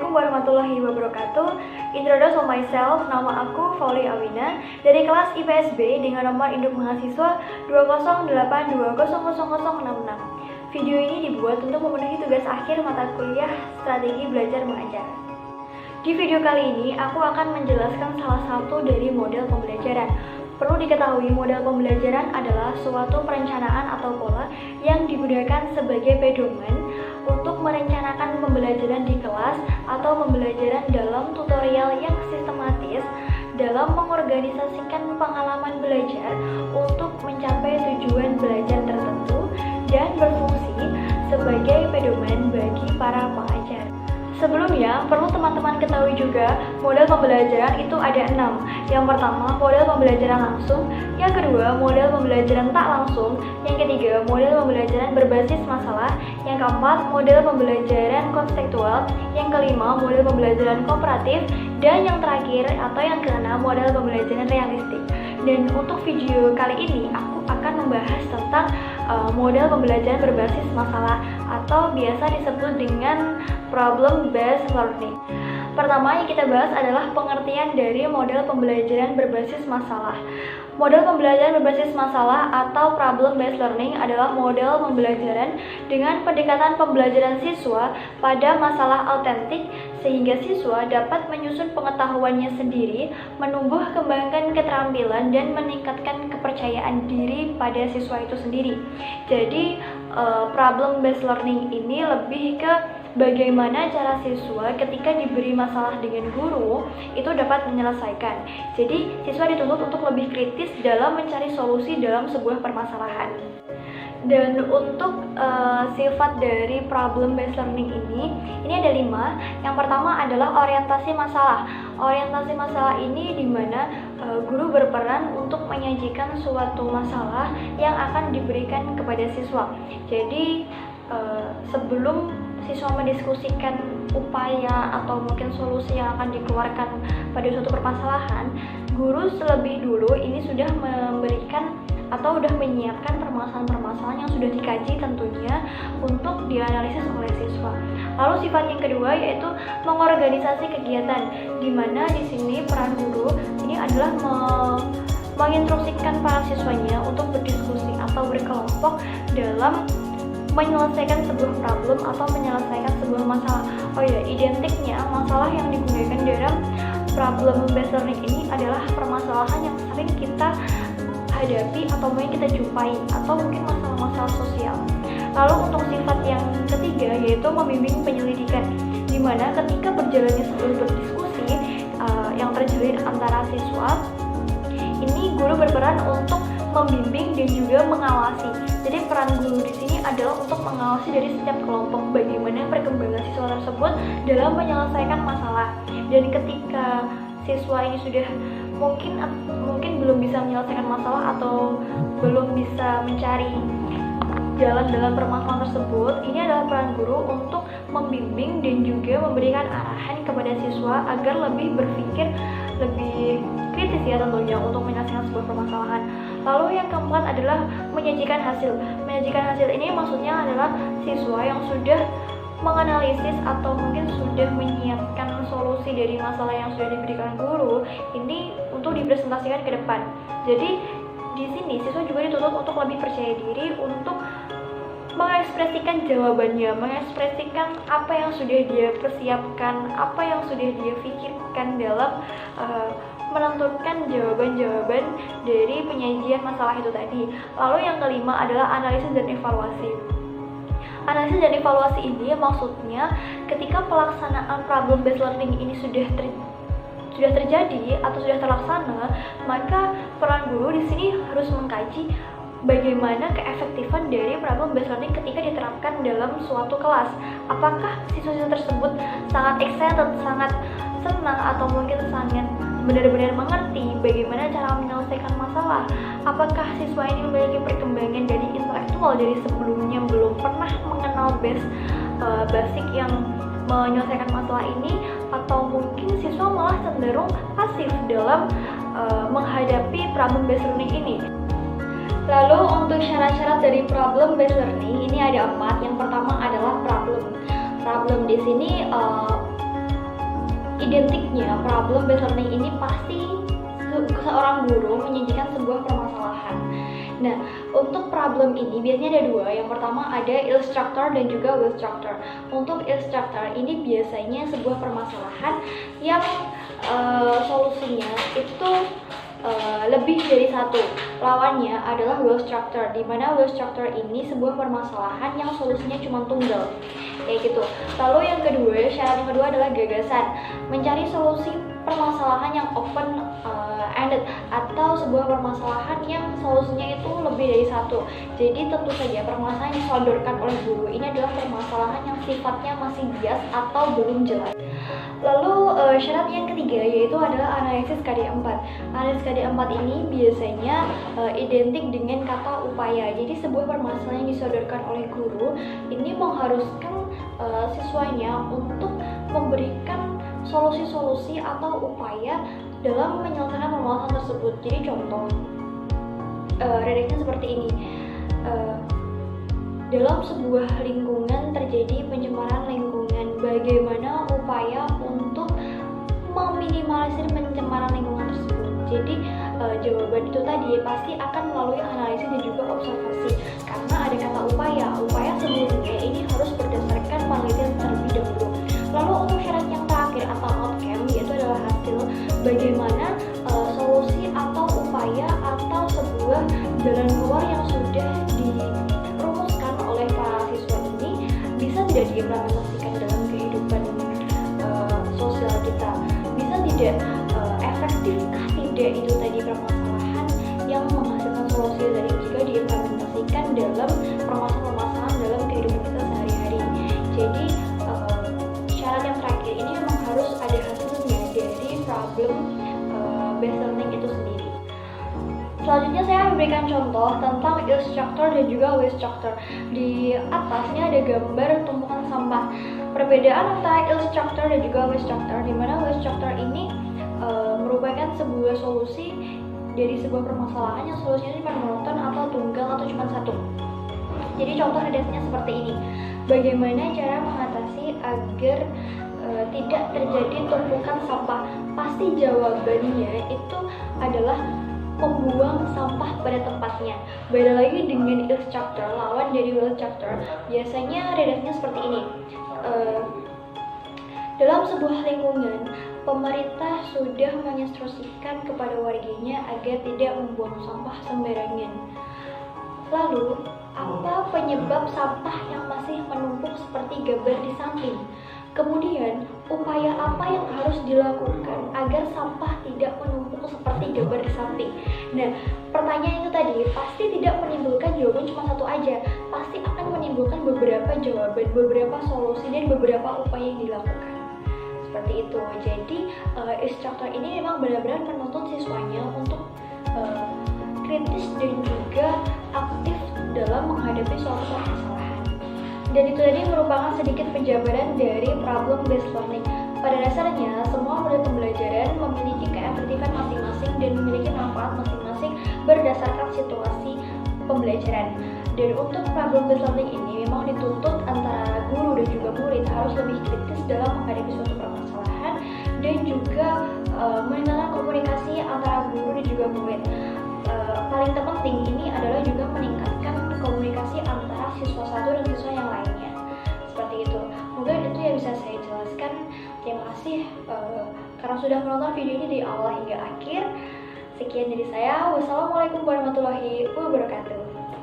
Assalamualaikum warahmatullahi wabarakatuh. Introduce myself, nama aku Fauli Awina dari kelas IPSB dengan nomor induk mahasiswa 20822000066. Video ini dibuat untuk memenuhi tugas akhir mata kuliah Strategi Belajar Mengajar. Di video kali ini, aku akan menjelaskan salah satu dari model pembelajaran. Perlu diketahui, model pembelajaran adalah suatu perencanaan atau pola yang digunakan sebagai pedoman untuk merencanakan pembelajaran di kelas atau pembelajaran dalam tutorial yang sistematis dalam mengorganisasikan pengalaman belajar untuk mencapai tujuan belajar tertentu dan berfungsi sebagai pedoman bagi para pengajar. Sebelumnya, perlu teman-teman ketahui juga, model pembelajaran itu ada 6. Yang pertama, model pembelajaran langsung. Yang kedua, model pembelajaran tak langsung. Yang ketiga, model pembelajaran berbasis masalah. Yang keempat, model pembelajaran konseptual. Yang kelima, model pembelajaran kooperatif. Dan yang terakhir atau yang keenam, model pembelajaran realistik. Dan untuk video kali ini, aku akan membahas tentang model pembelajaran berbasis masalah atau biasa disebut dengan problem based learning. Pertama yang kita bahas adalah pengertian dari model pembelajaran berbasis masalah. Model pembelajaran berbasis masalah atau problem based learning adalah model pembelajaran dengan pendekatan pembelajaran siswa pada masalah autentik sehingga siswa dapat menyusun pengetahuannya sendiri, menumbuh kembangkan keterampilan dan meningkatkan kepercayaan diri pada siswa itu sendiri. Jadi problem based learning ini lebih ke bagaimana cara siswa ketika diberi masalah dengan guru itu dapat menyelesaikan. Jadi siswa dituntut untuk lebih kritis dalam mencari solusi dalam sebuah permasalahan. Dan untuk sifat dari problem based learning ini ada 5. Yang pertama adalah orientasi masalah. Orientasi masalah ini di mana guru berperan untuk menyajikan suatu masalah yang akan diberikan kepada siswa. Jadi sebelum siswa mendiskusikan upaya atau mungkin solusi yang akan dikeluarkan pada suatu permasalahan, guru terlebih dulu ini sudah memberikan atau sudah menyiapkan permasalahan-permasalahan yang sudah dikaji tentunya untuk dianalisis oleh siswa. Lalu sifat yang kedua yaitu mengorganisasi kegiatan, di mana di sini peran guru ini adalah menginstruksikan para siswanya untuk berdiskusi atau berkelompok dalam menyelesaikan sebuah problem atau menyelesaikan sebuah masalah. Oh ya, identiknya masalah yang digunakan dalam problem based learning ini adalah permasalahan yang sering kita hadapi atau mungkin kita jumpai atau mungkin masalah-masalah sosial. Lalu untuk sifat yang ketiga yaitu membimbing penyelidikan, di mana ketika berjalannya sebuah berdiskusi yang terjalin antara siswa, ini guru berperan untuk membimbing dan juga mengawasi. Jadi peran guru di sini adalah untuk mengawasi dari setiap kelompok bagaimana perkembangan siswa tersebut dalam menyelesaikan masalah. Dan ketika siswa ini sudah mungkin belum bisa menyelesaikan masalah atau belum bisa mencari jalan dalam permasalahan tersebut, ini adalah peran guru untuk membimbing dan juga memberikan arahan kepada siswa agar lebih berpikir lebih kritis ya tentunya untuk menyelesaikan sebuah permasalahan. Lalu yang keempat adalah menyajikan hasil. Menyajikan hasil ini maksudnya adalah siswa yang sudah menganalisis atau mungkin sudah menyiapkan solusi dari masalah yang sudah diberikan guru ini untuk dipresentasikan ke depan. Jadi di sini siswa juga dituntut untuk lebih percaya diri untuk mengekspresikan jawabannya, mengekspresikan apa yang sudah dia persiapkan, apa yang sudah dia pikirkan dalam menentukan jawaban-jawaban dari penyajian masalah itu tadi. Lalu yang kelima adalah analisis dan evaluasi. Analisis dan evaluasi ini maksudnya ketika pelaksanaan problem based learning ini sudah terjadi atau sudah terlaksana, maka peran guru di sini harus mengkaji bagaimana keefektifan dari problem based learning ketika diterapkan dalam suatu kelas. Apakah siswa-siswa tersebut sangat excited, sangat senang atau mungkin sangat benar-benar mengerti bagaimana cara menyelesaikan masalah? Apakah siswa ini memiliki perkembangan dari intelektual dari sebelumnya belum pernah mengenal basic yang menyelesaikan masalah ini, atau mungkin siswa malah cenderung pasif dalam menghadapi problem based learning ini? Lalu untuk syarat-syarat dari problem based learning ini ada 4. Yang pertama adalah problem. Problem di sini identiknya problem based learning ini pasti seorang guru menyajikan sebuah permasalahan. Nah, untuk problem ini biasanya ada dua. Yang pertama ada instructor dan juga instructor. Untuk instructor ini biasanya sebuah permasalahan yang solusinya itu lebih dari satu. Lawannya adalah will structure, di mana will structure ini sebuah permasalahan yang solusinya cuma tunggal, kayak gitu. Lalu yang kedua, syarat yang kedua adalah gagasan, mencari solusi permasalahan yang open ended atau sebuah permasalahan yang solusinya itu lebih dari satu. Jadi tentu saja permasalahan yang disodorkan oleh guru ini adalah permasalahan yang sifatnya masih bias atau belum jelas. Lalu syarat yang ketiga yaitu adalah analisis KD4. Analisis KD4 ini biasanya identik dengan kata upaya. Jadi sebuah permasalahan yang disodorkan oleh guru ini mengharuskan siswanya untuk memberikan solusi-solusi atau upaya dalam menyelesaikan permasalahan tersebut. Jadi contoh redaknya seperti ini. Dalam sebuah lingkungan terjadi pencemaran lingkungan, bagaimana upaya untuk meminimalisir pencemaran lingkungan tersebut. Jadi jawaban itu tadi pasti akan melalui analisis dan juga observasi, karena ada kata upaya. Upaya sebelumnya ini harus berdasarkan penelitian terlebih dahulu. Lalu untuk syarat yang terakhir atau outcome yaitu adalah hasil, bagaimana solusi atau upaya atau sebuah jalan keluar yang sudah dirumuskan oleh para siswa ini bisa tidak diimplementasikan dalam kehidupan sosial kita, bisa tidak efektifkah tidak itu tadi permasalahan yang menghasilkan solusi dari jika diimplementasikan dalam permasalahan dalam kehidupan kita sehari-hari. Jadi syarat yang terakhir ini memang harus ada hasilnya dari problem based learning itu sendiri. Selanjutnya saya memberikan contoh tentang instructor dan juga will structure. Di atasnya ada gambar tumpukan sampah. Perbedaan antara instructor dan juga will structure, di mana will structure ini merupakan sebuah solusi dari sebuah permasalahan yang solusinya cuma monoton atau tunggal atau cuma satu. Jadi contoh redaksinya seperti ini. Bagaimana cara mengatasi agar tidak terjadi tumpukan sampah? Pasti jawabannya itu adalah membuang sampah pada tempatnya. Beda lagi dengan instructor, lawan dari will structure. Biasanya redaksinya seperti ini. Dalam sebuah lingkungan, pemerintah sudah menginstruksikan kepada warganya agar tidak membuang sampah sembarangan. Lalu, apa penyebab sampah yang masih menumpuk seperti gambar di samping? Kemudian, upaya apa yang harus dilakukan agar sampah tidak menumpuk seperti gambar di samping? Nah, pertanyaan itu tadi pasti tidak menimbulkan jawaban cuma satu aja. Pasti akan menimbulkan beberapa jawaban, beberapa solusi, dan beberapa upaya yang dilakukan. Seperti itu. Jadi, instruktur ini memang benar-benar menuntut siswanya untuk kritis dan juga aktif dalam menghadapi suatu permasalahan. Dan itu tadi merupakan sedikit penjabaran dari problem based learning. Pada dasarnya, semua model pembelajaran memiliki keefektifan masing-masing dan memiliki manfaat masing-masing berdasarkan situasi pembelajaran. Dan untuk problem based learning ini memang dituntut antara guru dan juga murid harus lebih kritis dalam menghadapi suatu permasalahan dan juga meningkatkan komunikasi antara guru dan juga murid. Paling terpenting ini adalah juga meningkatkan komunikasi antara siswa satu dan siswa yang lainnya. Seperti itu. Mungkin itu yang bisa saya jelaskan. Terima kasih karena sudah menonton video ini dari awal hingga akhir. Sekian dari saya. Wassalamualaikum warahmatullahi wabarakatuh.